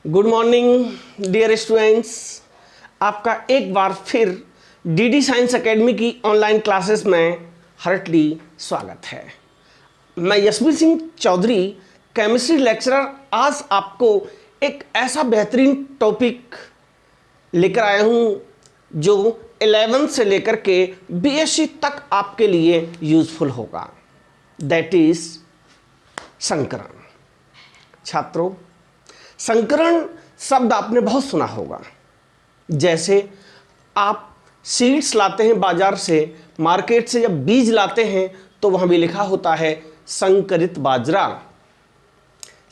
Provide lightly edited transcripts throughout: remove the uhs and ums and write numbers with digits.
Good morning dear students, आपका एक बार फिर डीडी साइंस एकेडमी की ऑनलाइन क्लासेस में हार्टली स्वागत है। मैं यशवीर सिंह चौधरी, केमिस्ट्री लेक्चरर, आज आपको एक ऐसा बेहतरीन टॉपिक लेकर आया हूं जो 11th से लेकर के बीएससी तक आपके लिए यूजफुल होगा। दैट इज संकरण। छात्रों, संकरण शब्द आपने बहुत सुना होगा। जैसे आप सीड्स लाते हैं बाजार से, मार्केट से जब बीज लाते हैं तो वहां भी लिखा होता है संकरित बाजरा,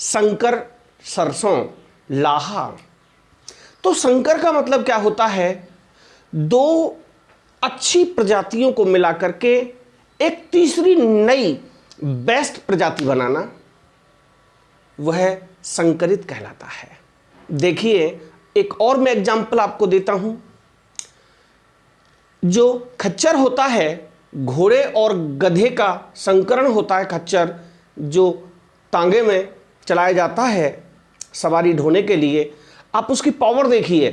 संकर सरसों, लाहा। तो संकर का मतलब क्या होता है? दो अच्छी प्रजातियों को मिला करके एक तीसरी नई बेस्ट प्रजाति बनाना, वह संकरित कहलाता है। देखिए, एक और मैं एग्जांपल आपको देता हूं। जो खच्चर होता है, घोड़े और गधे का संकरण होता है। खच्चर जो तांगे में चलाया जाता है सवारी ढोने के लिए, आप उसकी पावर देखिए।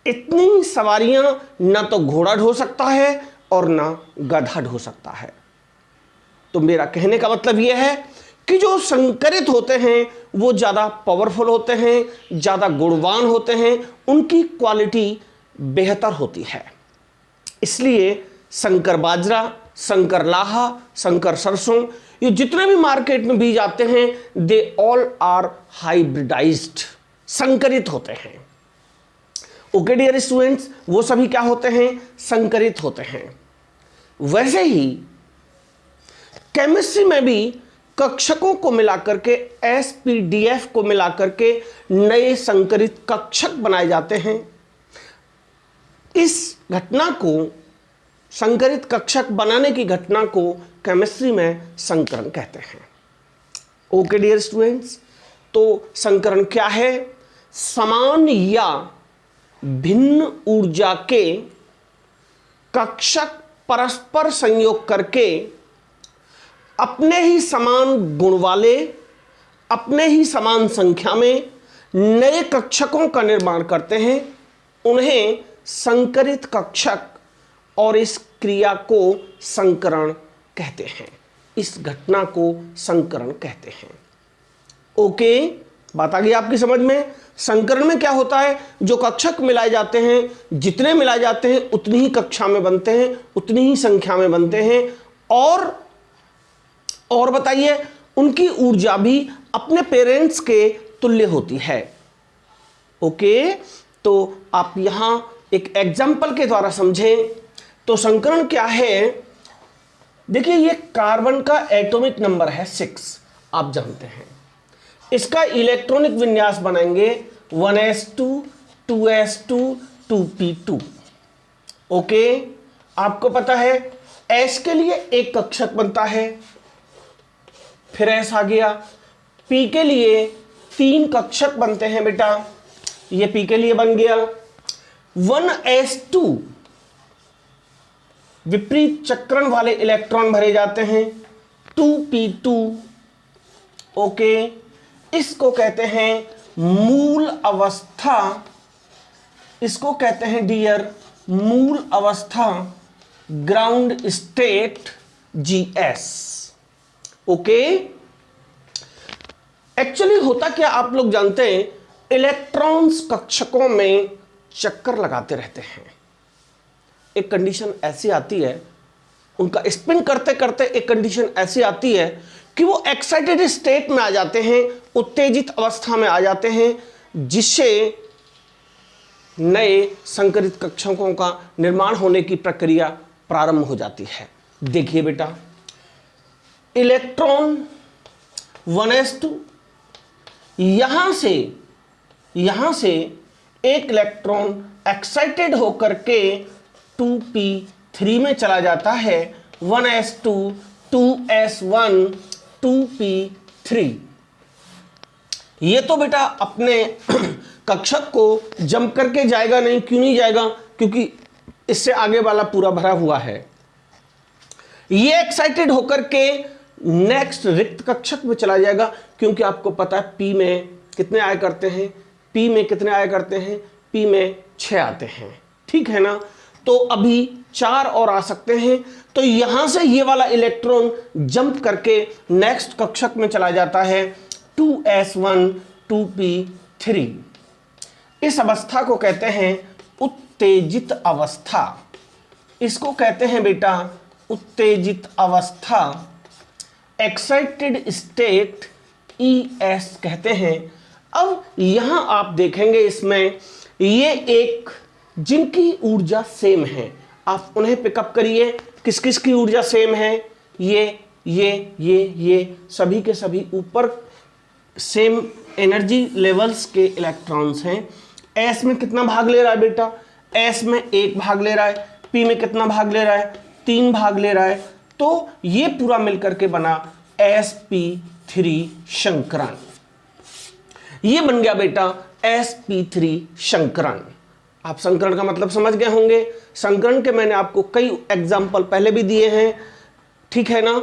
इतनी सवारियां ना तो घोड़ा ढो सकता है और ना गधा ढो सकता है। तो मेरा कहने का मतलब यह है कि जो संकरित होते हैं वो ज़्यादा पावरफुल होते हैं, ज़्यादा गुणवान होते हैं, उनकी क्वालिटी बेहतर होती है। इसलिए संकर बाजरा, संकर लाहा, संकर सरसों, ये जितने भी मार्केट में बीज आते हैं, दे ऑल आर हाइब्रिडाइज्ड, संकरित होते हैं। ओके डियर स्टूडेंट्स, वो सभी क्या होते हैं? संकरित होते हैं। वैसे ही केमिस्ट्री में भी कक्षकों को मिलाकर के, एसपीडीएफ को मिलाकर के नए संकरित कक्षक बनाए जाते हैं। इस घटना को, संकरित कक्षक बनाने की घटना को केमिस्ट्री में संकरण कहते हैं। ओके डियर स्टूडेंट्स, तो संकरण क्या है? समान या भिन्न ऊर्जा के कक्षक परस्पर संयोग करके अपने ही समान गुण वाले, अपने ही समान संख्या में नए कक्षकों का निर्माण करते हैं। उन्हें संकरित कक्षक और इस क्रिया को संकरण कहते हैं। इस घटना को संकरण कहते हैं। ओके, बात आ गई आपकी समझ में? संकरण में क्या होता है? जो कक्षक मिलाए जाते हैं, जितने मिलाए जाते हैं उतनी ही कक्षा में बनते हैं, उतनी ही संख्या में बनते हैं। और बताइए, उनकी ऊर्जा भी अपने पेरेंट्स के तुल्य होती है। ओके, तो आप यहां एक एग्जाम्पल के द्वारा समझें तो संकरण क्या है। देखिए, ये कार्बन का एटॉमिक नंबर है 6, आप जानते हैं। इसका इलेक्ट्रॉनिक विन्यास बनाएंगे 1s2 2s2 2p2। ओके, आपको पता है s के लिए एक कक्षक बनता है, फिर s आ गया। p के लिए 3 कक्षक बनते हैं बेटा, ये p के लिए बन गया। 1s2 विपरीत चक्रण वाले इलेक्ट्रॉन भरे जाते हैं 2p2। ओके, इसको कहते हैं मूल अवस्था, इसको कहते हैं डियर मूल अवस्था, ground state GS। Okay, actually होता क्या आप लोग जानते हैं, इलेक्ट्रॉन्स कक्षकों में चक्कर लगाते रहते हैं। एक कंडीशन ऐसी आती है, उनका स्पिन करते करते एक कंडीशन ऐसी आती है कि वो एक्साइटेड स्टेट में आ जाते हैं, उत्तेजित अवस्था में आ जाते हैं, जिससे नए संकरित कक्षकों का निर्माण होने की प्रक्रिया प्रारंभ हो जाती है। देखिए बेटा, इलेक्ट्रॉन 1s2, यहां से एक इलेक्ट्रॉन एक्साइटेड होकर के 2p3 में चला जाता है। 1s2 2s1 2p3। ये तो बेटा अपने कक्षक को जम करके जाएगा नहीं। क्यों नहीं जाएगा? क्योंकि इससे आगे वाला पूरा भरा हुआ है। ये एक्साइटेड होकर के नेक्स्ट रिक्त कक्षक में चला जाएगा, क्योंकि आपको पता है p में कितने आया करते हैं, P में कितने आया करते हैं, P में 6 आते हैं, ठीक है ना। तो अभी 4 और आ सकते हैं, तो यहां से ये वाला इलेक्ट्रॉन जंप करके नेक्स्ट कक्षक में चला जाता है 2s1 2p3। इस अवस्था को कहते हैं उत्तेजित अवस्था, इसको कहते हैं बेटा उत्तेजित अवस्था, एक्साइटेड स्टेट ES कहते हैं। अब यहां आप देखेंगे इसमें ये एक जिनकी ऊर्जा सेम है, आप उन्हें पिकअप करिए। किस किस की ऊर्जा सेम है, ये सभी के सभी ऊपर सेम एनर्जी लेवल्स के इलेक्ट्रॉन्स हैं। S में कितना भाग ले रहा है बेटा, S में 1 भाग ले रहा है, P में कितना भाग ले रहा है, 3 भाग ले रहा है। तो ये पूरा मिलकर के बना sp3 संकरण, ये बन गया बेटा sp3 संकरण। आप संकरण का मतलब समझ गए होंगे। संकरण के मैंने आपको कई एग्जाम्पल पहले भी दिए हैं, ठीक है ना।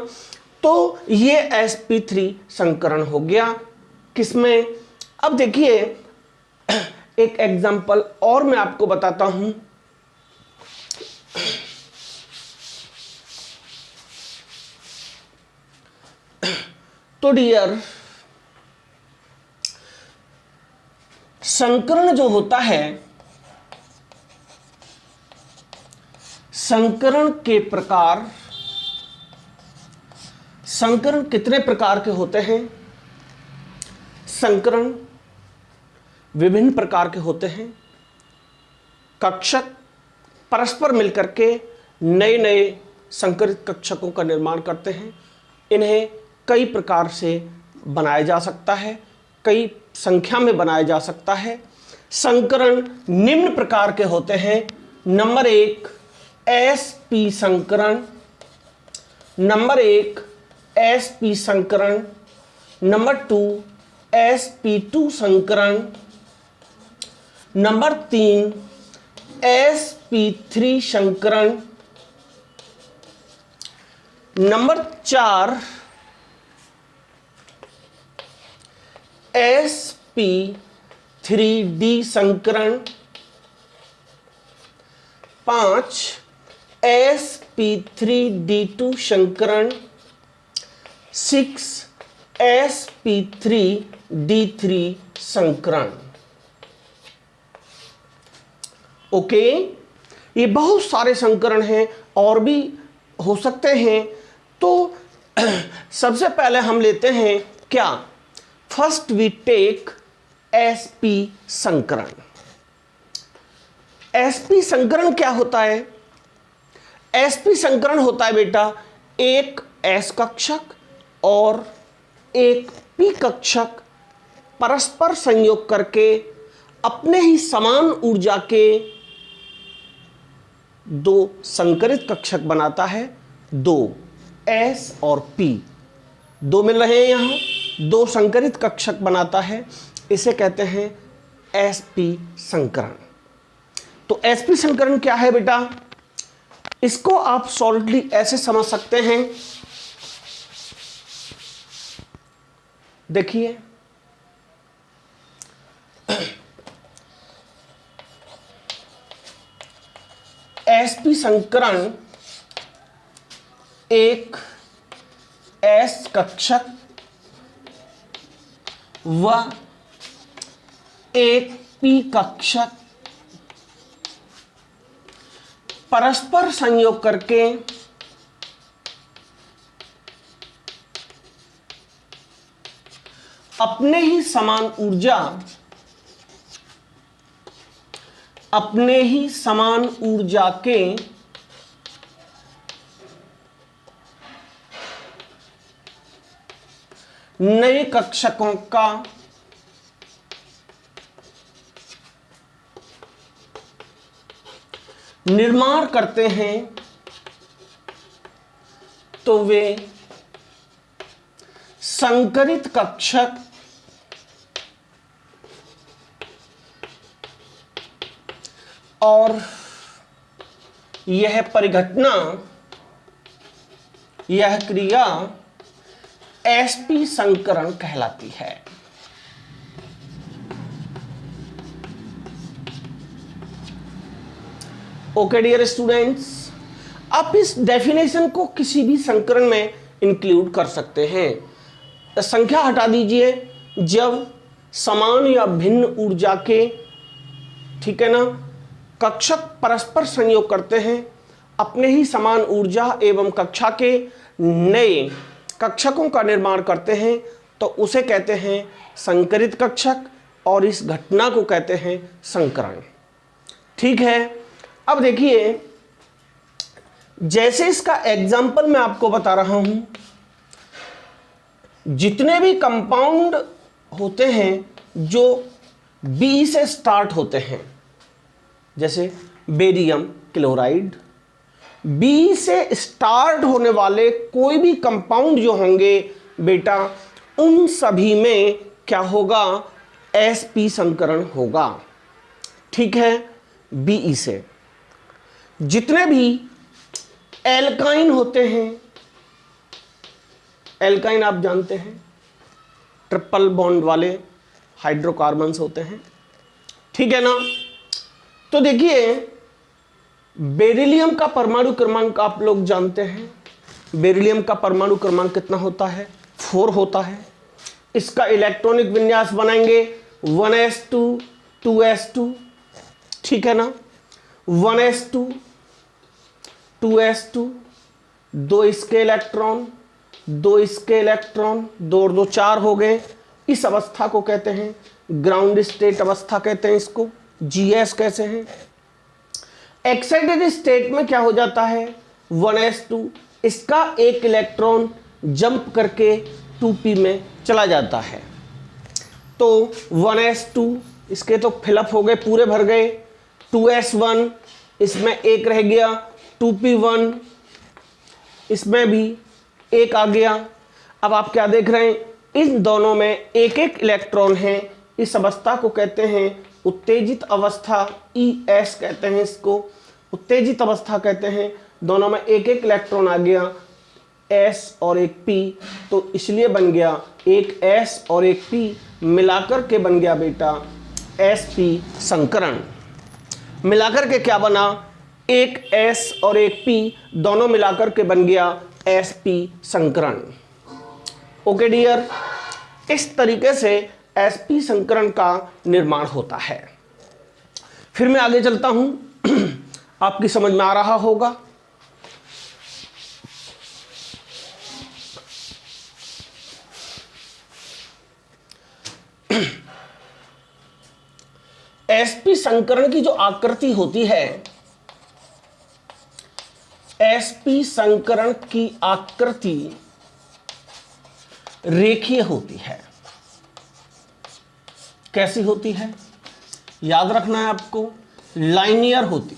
तो ये sp3 संकरण हो गया किसमें। अब देखिए एक एग्जाम्पल और मैं आपको बताता हूं। तो डियर, संकरण जो होता है, संकरण के प्रकार, संकरण कितने प्रकार के होते हैं। संकरण विभिन्न प्रकार के होते हैं। कक्षक परस्पर मिलकर के नए नए संकरित कक्षकों का निर्माण करते हैं। इन्हें कई प्रकार से बनाया जा सकता है, कई संख्या में बनाया जा सकता है। संकरण निम्न प्रकार के होते हैं। नंबर 1 sp संकरण, नंबर 1 sp संकरण, नंबर 2 sp2 संकरण, नंबर 3 sp3 संकरण, नंबर 4 sp3d संकरण, 5 sp3d2 संकरण, 6 sp3d3 संकरण। ओके, ये बहुत सारे संकरण हैं और भी हो सकते हैं। तो सबसे पहले हम लेते हैं क्या, फर्स्ट वी टेक sp संकरण। sp संकरण क्या होता है। sp संकरण होता है बेटा एक s कक्षक और एक p कक्षक परस्पर संयोग करके अपने ही समान ऊर्जा के दो संकरित कक्षक बनाता है। 2 s और p, 2 मिल रहे हैं, यहां 2 संकरित कक्षक बनाता है। इसे कहते हैं sp संकरण। तो sp संकरण क्या है बेटा, इसको आप सॉलिडली ऐसे समझ सकते हैं। देखिए sp संकरण एक s कक्षक व एक p कक्षक परस्पर संयोग करके अपने ही समान ऊर्जा, अपने ही समान ऊर्जा के नए कक्षकों का निर्माण करते हैं। तो वे संकरित कक्षक और यह परिघटना, यह क्रिया sp संकरण कहलाती है। ओके डियर स्टूडेंट्स, आप इस डेफिनेशन को किसी भी संकरण में इंक्लूड कर सकते हैं। संख्या हटा दीजिए, जब समान या भिन्न ऊर्जा के, ठीक है ना, कक्षक परस्पर संयोग करते हैं, अपने ही समान ऊर्जा एवं कक्षा के नए कक्षकों का निर्माण करते हैं, तो उसे कहते हैं संकरित कक्षक और इस घटना को कहते हैं संकरण। ठीक है, अब देखिए, जैसे इसका एग्जाम्पल मैं आपको बता रहा हूं, जितने भी कंपाउंड होते हैं जो बी से स्टार्ट होते हैं, जैसे बेरियम क्लोराइड, बी से स्टार्ट होने वाले कोई भी कंपाउंड जो होंगे बेटा, उन सभी में क्या होगा, sp संकरण होगा। ठीक है, बी से जितने भी एल्काइन होते हैं, एल्काइन आप जानते हैं ट्रिपल बॉन्ड वाले हाइड्रोकार्बन्स होते हैं, ठीक है ना। तो देखिए, बेरिलियम का परमाणु क्रमांक आप लोग जानते हैं, बेरिलियम का परमाणु क्रमांक कितना होता है, 4 होता है। इसका इलेक्ट्रॉनिक विन्यास बनाएंगे 1s2 2s2, ठीक है ना, 1s2 2s2, 2 इसके इलेक्ट्रॉन, 2 इसके इलेक्ट्रॉन, 2 और 2 4 हो गए। इस अवस्था को कहते हैं ग्राउंड स्टेट अवस्था कहते हैं, इसको GS कैसे हैं। एक्साइटेड स्टेट में क्या हो जाता है, 1s2, इसका एक इलेक्ट्रॉन जंप करके 2p में चला जाता है, तो 1s2 इसके तो फिलअप हो गए, पूरे भर गए। 2s1 इसमें एक रह गया, 2p1 इसमें भी एक आ गया। अब आप क्या देख रहे हैं, इन दोनों में एक एक इलेक्ट्रॉन है। इस अवस्था को कहते हैं उत्तेजित अवस्था, ES कहते हैं इसको, उत्तेजित अवस्था कहते हैं। दोनों में एक एक इलेक्ट्रॉन आ गया, S और एक P, तो इसलिए बन गया एक S और एक P मिलाकर के बन गया बेटा sp संकरण। मिलाकर के क्या बना, एक S और एक P, दोनों मिलाकर के बन गया sp संकरण। ओके डियर, इस तरीके से sp संकरण का निर्माण होता है। फिर मैं आगे चलता हूं, आपकी समझ में आ रहा होगा। sp संकरण की जो आकृति होती है, sp संकरण की आकृति रेखीय होती है। कैसी होती है, याद रखना है आपको, लाइनियर होती,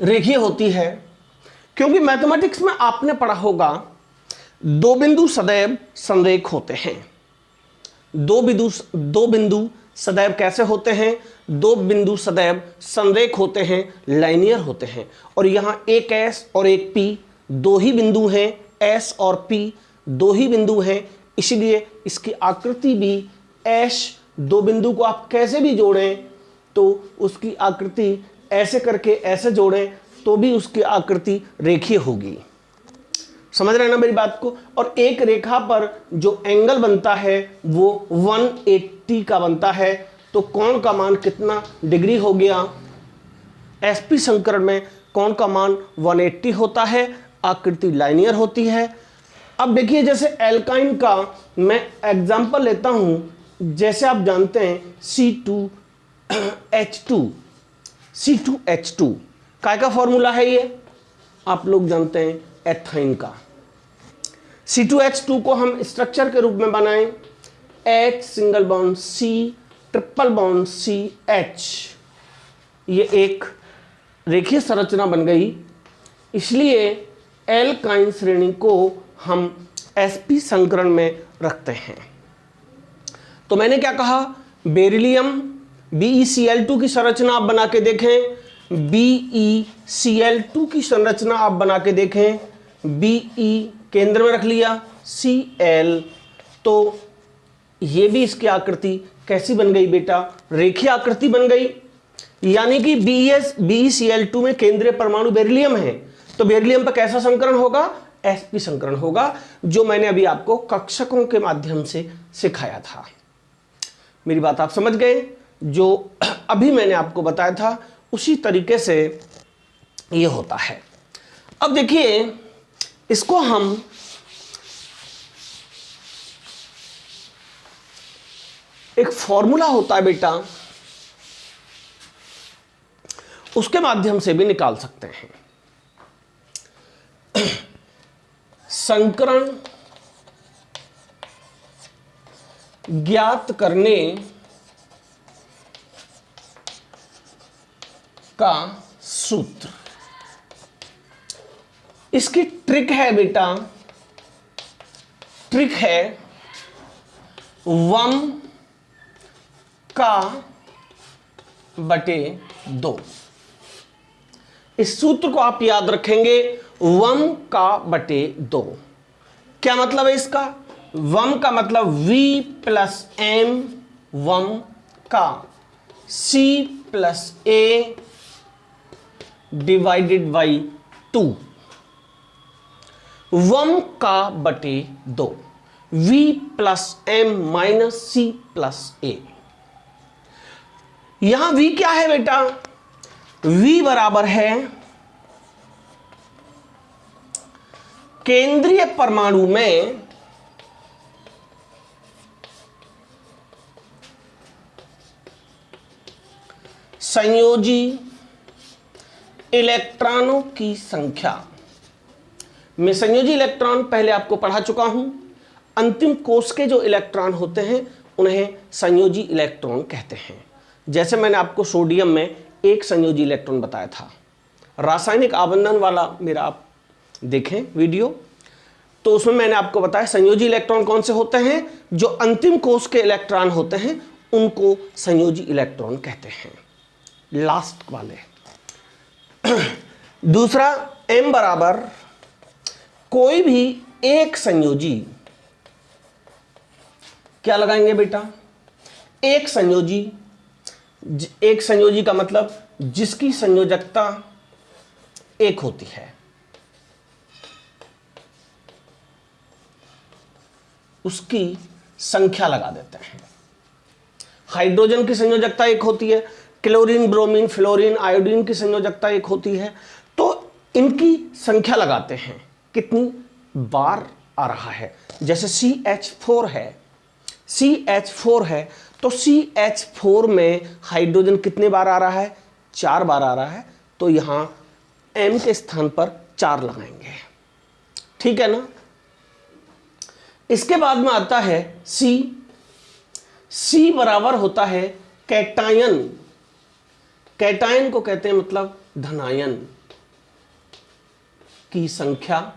रेखीय होती है। क्योंकि मैथमेटिक्स में आपने पढ़ा होगा, दो बिंदु सदैव संरेख होते हैं। दो बिंदु सदैव कैसे होते हैं, दो बिंदु सदैव संरेख होते हैं, लाइनियर होते हैं। और यहां एक S और एक P, दो ही बिंदु हैं, S और P दो ही बिंदु हैं, इसलिए इसकी आकृति भी S, दो बिंदु को आप कैसे भी जोड़ें तो उसकी आकृति ऐसे करके ऐसे जोड़ें तो भी उसकी आकृति रेखीय होगी। समझ रहे हैं ना मेरी बात को। और एक रेखा पर जो एंगल बनता है वो 180 का बनता है, तो कोण का मान कितना डिग्री हो गया, sp संकरण में कोण का मान 180 होता है, आकृति लाइनियर होती है। अब देखिए, जैसे एल्काइन का मैं एग्जांपल लेता हूं, जैसे आप जानते हैं C2H2 काय का फॉर्मूला है ये, आप लोग जानते हैं एथाइन का। C2H2 को हम स्ट्रक्चर के रूप में बनाएं, H single bond C, triple bond CH, ये एक रेखीय संरचना बन गई। इसलिए एल्काइन श्रेणी को हम sp संकरण में रखते हैं। तो मैंने क्या कहा, बेरिलियम BeCl2 की संरचना आप बना के देखें, BeCl2 की संरचना आप बना के देखें, Be केंद्र में रख लिया, Cl, तो ये भी इसकी आकृति कैसी बन गई बेटा, रेखीय आकृति बन गई। यानी कि BeCl2 में केंद्रीय परमाणु बेरिलियम है, तो बेरिलियम पर कैसा संकरण होगा? sp संकरण होगा, जो मैंने अभी आपको कक्षकों के माध्यम से सिखाया था। मेरी बात आप समझ गए? जो अभी मैंने आपको बताया था उसी तरीके से ये होता है। अब देखिए, इसको हम एक फॉर्मूला होता है बेटा, उसके माध्यम से भी निकाल सकते हैं। संकरण ज्ञात करने का सूत्र, इसकी ट्रिक है बेटा, ट्रिक है 1 का बटे 2। इस सूत्र को आप याद रखेंगे, 1 का बटे 2। क्या मतलब है इसका? 1 का मतलब V प्लस M 1 का C plus A divided by 2। 1 का बटे 2, V plus M minus C plus A। यहां V क्या है बेटा? V बराबर है केंद्रीय परमाणु में संयोजी इलेक्ट्रॉनों की संख्या। मैं संयोजी इलेक्ट्रॉन पहले आपको पढ़ा चुका हूं। अंतिम कोष के जो इलेक्ट्रॉन होते हैं उन्हें संयोजी इलेक्ट्रॉन कहते हैं। जैसे मैंने आपको सोडियम में एक संयोजी इलेक्ट्रॉन बताया था, रासायनिक आबंधन वाला मेरा आप देखें वीडियो, तो उसमें मैंने आपको बताया संयोजी इलेक्ट्रॉन कौन से होते हैं? जो अंतिम कोष के इलेक्ट्रॉन होते हैं उनको संयोजी इलेक्ट्रॉन कहते हैं, लास्ट वाले। दूसरा, M बराबर कोई भी एक संयोजी, क्या लगाएंगे बेटा? एक संयोजी, एक संयोजी का मतलब जिसकी संयोजकता एक होती है, उसकी संख्या लगा देते हैं। हाइड्रोजन की संयोजकता एक होती है, क्लोरीन, ब्रोमीन, फ्लोरीन, आयोडीन की संयोजकता एक होती है, तो इनकी संख्या लगाते हैं कितनी बार आ रहा है। जैसे CH4 है, CH4 है, तो CH4 में हाइड्रोजन कितने बार आ रहा है? 4 बार आ रहा है, तो यहां M के स्थान पर 4 लगाएंगे, ठीक है ना। इसके बाद में आता है C बराबर होता है कैटायन। कैटायन को कहते हैं मतलब धनायन की संख्या।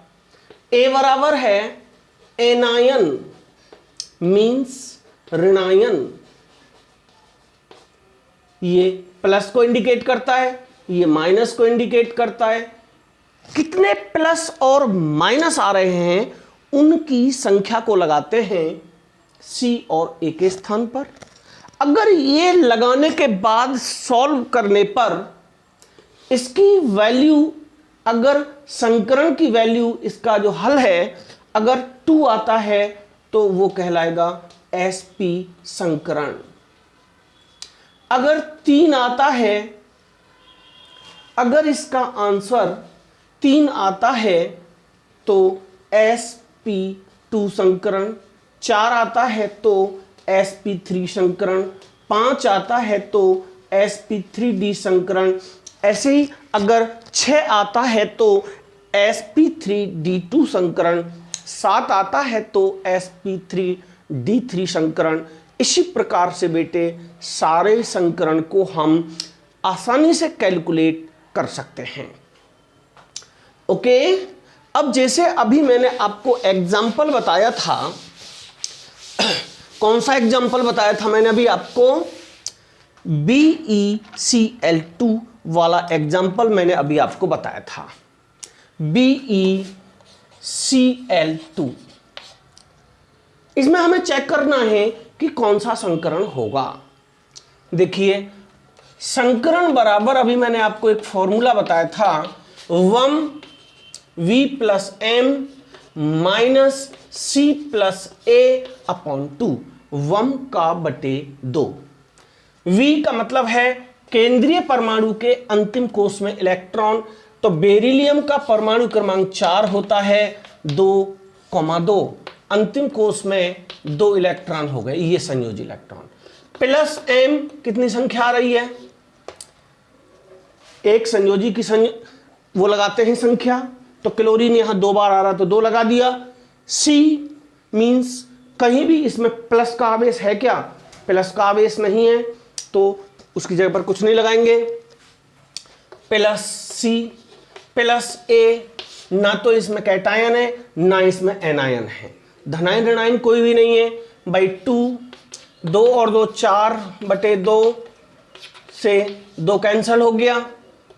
A बराबर है एनायन, मीन्स ऋणायन। ये प्लस को इंडिकेट करता है, ये माइनस को इंडिकेट करता है। कितने प्लस और माइनस आ रहे हैं उनकी संख्या को लगाते हैं C और A के स्थान पर। अगर ये लगाने के बाद सॉल्व करने पर इसकी वैल्यू, अगर संकरण की वैल्यू, इसका जो हल है, अगर 2 आता है तो वो कहलाएगा sp संकरण। अगर 3 आता है, अगर इसका आंसर 3 आता है तो sp2 संकरण, 4 आता है तो sp3 संकरण, 5 आता है तो sp3d संकरण। ऐसे ही अगर 6 आता है तो sp3d2 संकरण, 7 आता है तो sp3d3 संकरण। इसी प्रकार से बेटे सारे संकरण को हम आसानी से कैलकुलेट कर सकते हैं। ओके, अब जैसे अभी मैंने आपको एग्जाम्पल बताया था, कौन सा एग्जाम्पल बताया था मैंने अभी आपको? BeCl2 वाला एग्जाम्पल मैंने अभी आपको बताया था। BeCl2, इसमें हमें चेक करना है कि कौन सा संकरण होगा। देखिए, संकरण बराबर, अभी मैंने आपको एक फॉर्मूला बताया था, 1v+m माइनस c+a/2, 1 का बटे 2। v का मतलब है केंद्रीय परमाणु के अंतिम कोष में इलेक्ट्रॉन, तो बेरिलियम का परमाणु क्रमांक 4 होता है, 2,2, अंतिम कोष में 2 इलेक्ट्रॉन हो गए, ये संयोजी इलेक्ट्रॉन। प्लस m कितनी संख्या आ रही है, एक संयोजी की वो लगाते हैं संख्या, तो क्लोरीन यहां 2 बार आ रहा तो 2 लगा दिया। C मींस कहीं भी इसमें प्लस का आवेश है क्या, प्लस का आवेश नहीं है तो उसकी जगह पर कुछ नहीं लगाएंगे। प्लस C प्लस A, ना तो इसमें कैटायन है ना इसमें एनायन है, धनायन ऋणायन कोई भी नहीं है, बाई 2, 2 और 2 4/2 से 2 कैंसिल हो गया।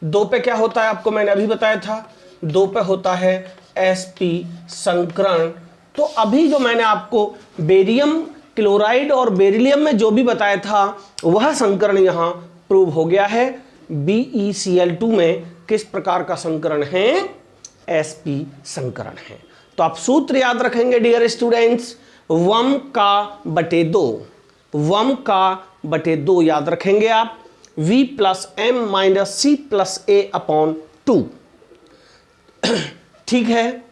2 पे क्या होता है आपको मैंने अभी बताया था, 2 पे होता है sp संकरण। तो अभी जो मैंने आपको बेरियम क्लोराइड और बेरिलियम में जो भी बताया था वह संकरण यहां प्रूव हो गया है। BeCl2 में किस प्रकार का संकरण है, sp संकरण है। तो आप सूत्र याद रखेंगे डियर स्टूडेंट्स, 1 का बटे 2, 1 का बटे 2 याद रखेंगे आप, v+m माइनस c+a/2। ठीक है,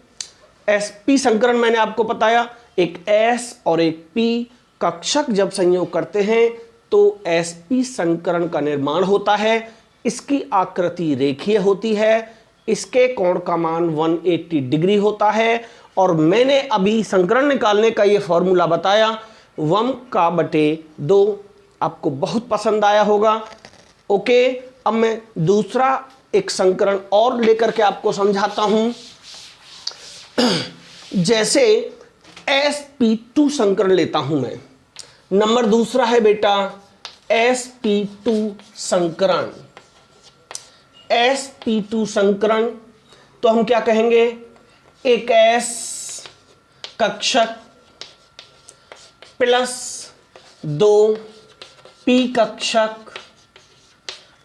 sp संकरण मैंने आपको बताया, एक s और एक p कक्षक जब संयोग करते हैं तो sp संकरण का निर्माण होता है। इसकी आकृति रेखीय होती है, इसके कोण का मान 180 डिग्री होता है, और मैंने अभी संकरण निकालने का ये फॉर्मूला बताया, 1 का बटे 2। आपको बहुत पसंद आया होगा। ओके, अब मैं दूसरा एक संकरण और लेकर के आपको समझाता हूं। जैसे sp2 संकरण लेता हूं मैं, नंबर दूसरा है बेटा sp2 संकरण। sp2 संकरण तो हम क्या कहेंगे, एक s कक्षक प्लस 2 p कक्षक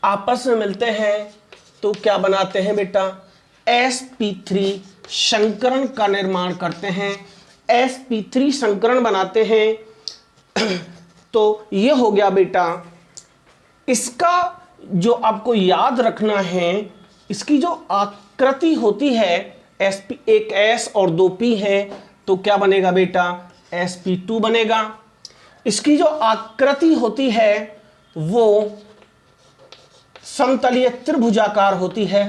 आपस में मिलते हैं तो क्या बनाते हैं बेटा, sp3 संकरण का निर्माण करते हैं। sp3 संकरण बनाते हैं तो ये हो गया बेटा, इसका जो आपको याद रखना है, इसकी जो आकृति होती है, sp एक s और 2 p है तो क्या बनेगा बेटा, sp2 बनेगा। इसकी जो आकृति होती है वो समतलीय त्रिभुजाकार होती है,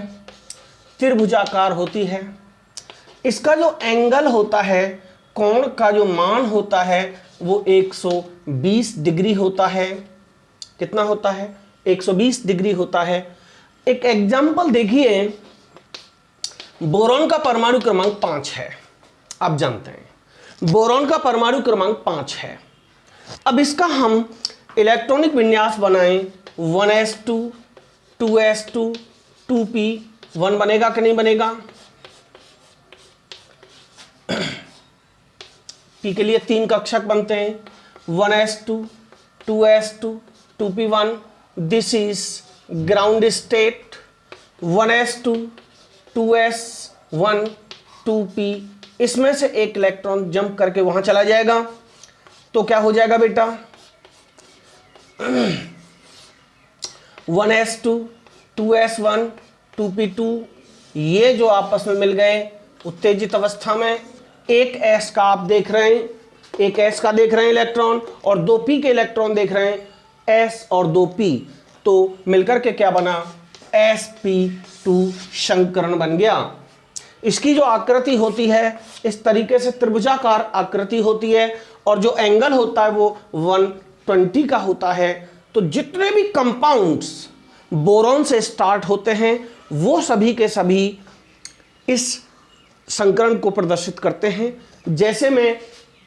त्रिभुजाकार होती है। इसका जो एंगल होता है, कोण का जो मान होता है वो 120 डिग्री होता है। कितना होता है, 120 डिग्री होता है। एक एग्जाम्पल देखिए, बोरॉन का परमाणु क्रमांक 5 है, आप जानते हैं बोरॉन का परमाणु क्रमांक 5 है। अब इसका हम इलेक्ट्रॉनिक विन्यास बनाएं, 1s2 2s2 2p1 बनेगा कि नहीं बनेगा। p के लिए 3 कक्षक बनते हैं, 1s2 2s2 2p1। This is ground state, 1s2 2s1 2p, इसमें से एक इलेक्ट्रॉन जंप करके वहां चला जाएगा तो क्या हो जाएगा बेटा, 1s2 2s1 2p2, ये जो आपस में मिल गए उत्तेजित अवस्था में, एक s का आप देख रहे हैं, एक s का देख रहे हैं इलेक्ट्रॉन, और 2p के इलेक्ट्रॉन देख रहे हैं, s और 2p, तो मिलकर के क्या बना, sp2 संकरण बन गया। इसकी जो आकृति होती है इस तरीके से त्रिभुजाकार आकृति होती है, और जो एंगल होता है वो 120 का होता है। तो जितने भी कंपाउंड्स बोरॉन से स्टार्ट होते हैं वो सभी के सभी इस संकरण को प्रदर्शित करते हैं। जैसे मैं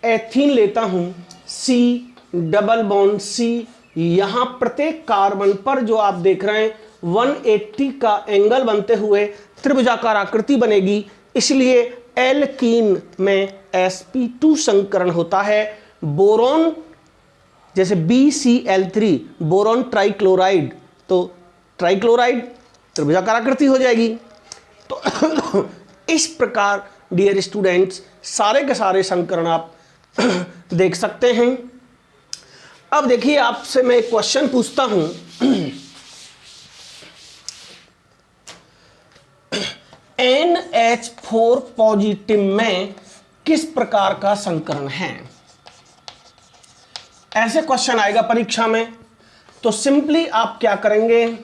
एथीन लेता हूं, C डबल बॉन्ड C, यहां प्रत्येक कार्बन पर जो आप देख रहे हैं 180 का एंगल बनते हुए त्रिभुजाकार आकृति बनेगी, इसलिए एल्कीन में sp2 संकरण होता है। बोरॉन जैसे BCl3 बोरॉन ट्राइक्लोराइड, तो ट्राइक्लोराइड त्रिभुजाकार आकृति हो जाएगी। तो इस प्रकार डियर स्टूडेंट्स सारे के सारे संकरण आप देख सकते हैं। अब देखिए आपसे मैं एक क्वेश्चन पूछता हूं, NH4 पॉजिटिव में किस प्रकार का संकरण है? ऐसे क्वेश्चन आएगा परीक्षा में। तो सिंपली आप क्या करेंगे,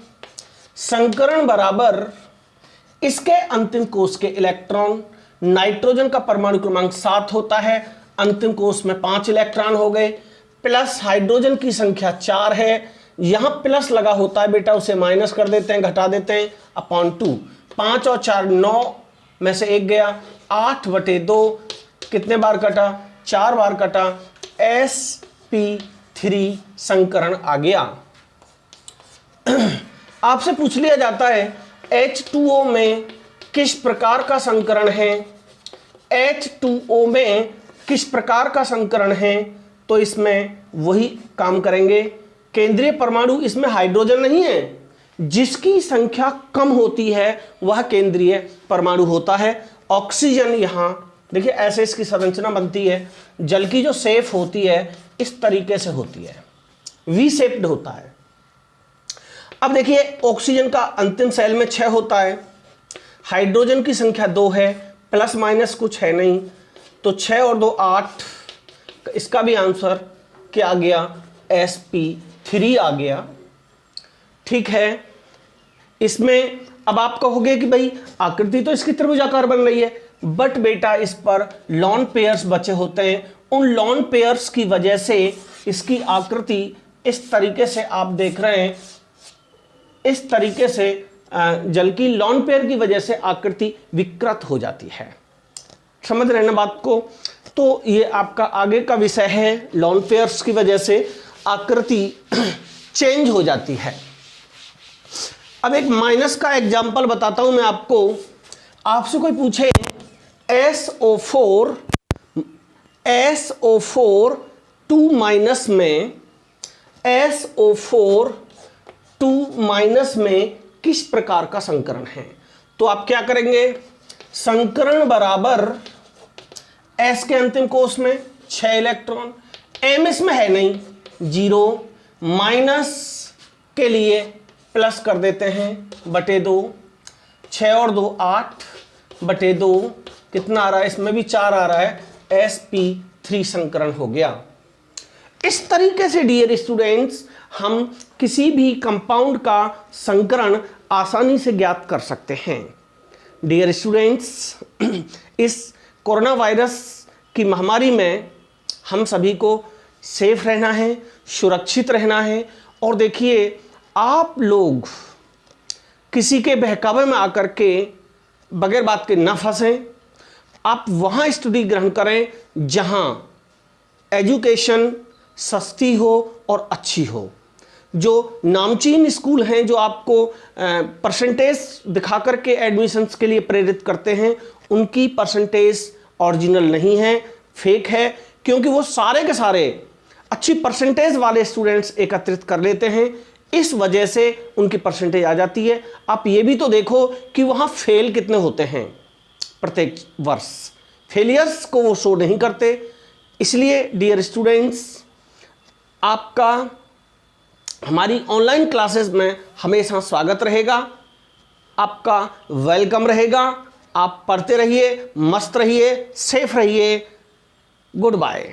संकरण बराबर इसके अंतिम कोष के इलेक्ट्रॉन, नाइट्रोजन का परमाणु क्रमांक 7 होता है, अंतिम कोष में 5 इलेक्ट्रॉन हो गए, प्लस हाइड्रोजन की संख्या 4 है, यहां प्लस लगा होता है बेटा, उसे माइनस कर देते हैं, घटा देते हैं, अपॉन 2, 5 और 4 9 में से 1 गया, 8/2 कितने बार कटा, 4 बार कटा, sp3 संकरण आ गया। आपसे पूछ लिया जाता है H2O में किस प्रकार का संकरण है, H2O में किस प्रकार का संकरण है, तो इसमें वही काम करेंगे। केंद्रीय परमाणु इसमें हाइड्रोजन नहीं है, जिसकी संख्या कम होती है वह केंद्रीय परमाणु होता है। ऑक्सीजन यहां देखिए ऐसे इसकी संरचना बनती है, जल की जो शेप होती है इस तरीके से होती है, वी शेप्ड होता है। अब देखिए ऑक्सीजन का अंतिम सेल में 6 होता है, हाइड्रोजन की संख्या 2 है, प्लस माइनस कुछ है नहीं, तो 6 और 2 8, इसका भी आंसर क्या आ गया, sp3 आ गया। ठीक है, इसमें अब आप कहोगे कि भाई आकृति तो इसकी त्रिभुजाकार बन रही है, बट बेटा इस पर लॉन पेयर्स बचे होते हैं, उन लॉन पेयर्स की वजह से इसकी आकृति इस तरीके से आप देख रहे हैं, इस तरीके से जल की लॉन पेयर की वजह से आकृति विकृत हो जाती है। समझ रहे हैं ना बात को? तो ये आपका आगे का विषय है, लॉन पेयर्स की वजह से आकृति चेंज हो जाती है। अब एक माइनस का एग्जांपल बताता हूं मैं आपको। आपसे कोई पूछे SO4 2 माइनस में, SO4 2 माइनस में किस प्रकार का संकरण है, तो आप क्या करेंगे, संकरण बराबर S के अंतिम कोष में 6 इलेक्ट्रॉन, M इसमें है नहीं 0, माइनस के लिए प्लस कर देते हैं /2, 6 और 2 8/2 कितना आ रहा है, इसमें भी 4 आ रहा है, sp3 संकरण हो गया। इस तरीके से डियर स्टूडेंट्स हम किसी भी कंपाउंड का संकरण आसानी से ज्ञात कर सकते हैं। डियर स्टूडेंट्स, इस कोरोना वायरस की महामारी में हम सभी को सेफ रहना है, सुरक्षित रहना है, और देखिए आप लोग किसी के बहकावे में आकर के बगैर बात के ना फंसें। आप वहाँ स्टडी ग्रहण करें जहाँ एजुकेशन सस्ती हो और अच्छी हो। जो नामचीन स्कूल हैं जो आपको परसेंटेज दिखा करके एडमिशन्स के लिए प्रेरित करते हैं, उनकी परसेंटेज ओरिजिनल नहीं है, फेक है, क्योंकि वो सारे के सारे अच्छी परसेंटेज वाले स्टूडेंट्स एकत्रित कर लेते हैं, इस वजह से उनकी परसेंटेज आ जाती है। आप ये भी तो देखो कि वहाँ फेल कितने होते हैं प्रत्येक वर्ष, फेलियर्स को वो शो नहीं करते। इसलिए डियर स्टूडेंट्स, आपका हमारी ऑनलाइन क्लासेस में हमेशा स्वागत रहेगा, आपका वेलकम रहेगा। आप पढ़ते रहिए, मस्त रहिए, सेफ रहिए। Good bye.